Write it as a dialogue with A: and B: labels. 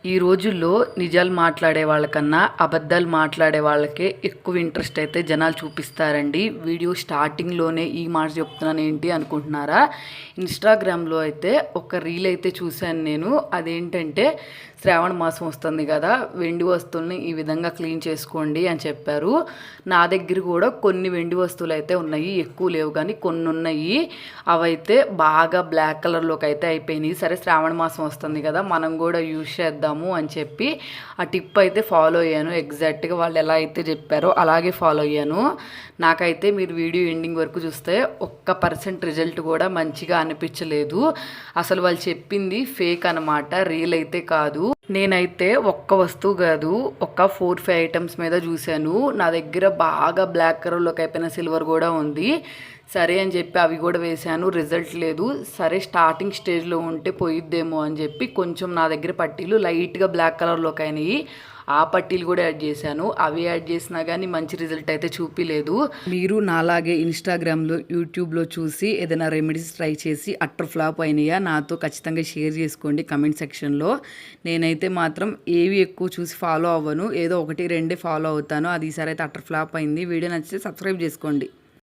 A: ఈ రోజుల్లో నిజాలు మాట్లాడే వాళ్ళకన్నా అబద్ధాలు మాట్లాడే వాళ్ళకే ఎక్కువ ఇంట్రెస్ట్ అయితే జనాలు చూపిస్తారండి. వీడియో స్టార్టింగ్లోనే ఈ మాట చెప్తున్నాను ఏంటి అనుకుంటున్నారా? ఇన్స్టాగ్రామ్లో అయితే ఒక రీల్ అయితే చూశాను నేను. అదేంటంటే శ్రావణ మాసం వస్తుంది కదా, వెండి వస్తువుల్ని ఈ విధంగా క్లీన్ చేసుకోండి అని చెప్పారు. నా దగ్గర కూడా కొన్ని వెండి వస్తువులు అయితే ఉన్నాయి, ఎక్కువ లేవు కానీ కొన్ని ఉన్నాయి. అవైతే బాగా బ్లాక్ కలర్లోకి అయితే అయిపోయినాయి. సరే శ్రావణ మాసం వస్తుంది కదా, మనం కూడా యూజ్ చేద్దాము అని చెప్పి ఆ టిప్ అయితే ఫాలో అయ్యాను. ఎగ్జాక్ట్గా వాళ్ళు ఎలా అయితే చెప్పారో అలాగే ఫాలో అయ్యాను. నాకైతే మీరు వీడియో ఎండింగ్ వరకు చూస్తే 1% రిజల్ట్ కూడా మంచిగా అనిపించలేదు. అసలు వాళ్ళు చెప్పింది ఫేక్ అనమాట, రియల్ అయితే కాదు. నేనైతే ఒక్క వస్తువు కాదు, ఒక 4-5 ఐటమ్స్ మీద చూశాను. నా దగ్గర బాగా బ్లాక్ కలర్లోకి అయిపోయిన సిల్వర్ కూడా ఉంది. సరే అని చెప్పి అవి కూడా వేశాను, రిజల్ట్ లేదు. సరే స్టార్టింగ్ స్టేజ్లో ఉంటే పోయిద్దేమో అని చెప్పి కొంచెం నా దగ్గర పట్టీలు లైట్గా బ్లాక్ కలర్లోకి అయినాయి, ఆ పట్టీలు కూడా యాడ్ చేశాను. అవి యాడ్ చేసినా కానీ మంచి రిజల్ట్ అయితే చూపిలేదు. మీరు నాలాగే ఇన్స్టాగ్రామ్లో యూట్యూబ్లో చూసి ఏదైనా రెమెడీస్ ట్రై చేసి అట్టర్ ఫ్లాప్ అయినాయా నాతో ఖచ్చితంగా షేర్ చేసుకోండి కమెంట్ సెక్షన్లో. నేనైతే మాత్రం ఏవి ఎక్కువ చూసి ఫాలో అవ్వను, ఏదో 1-2 ఫాలో అవుతాను. అది ఈసారి అయితే అట్టర్ ఫ్లాప్ అయింది. వీడియో నచ్చితే సబ్స్క్రైబ్ చేసుకోండి.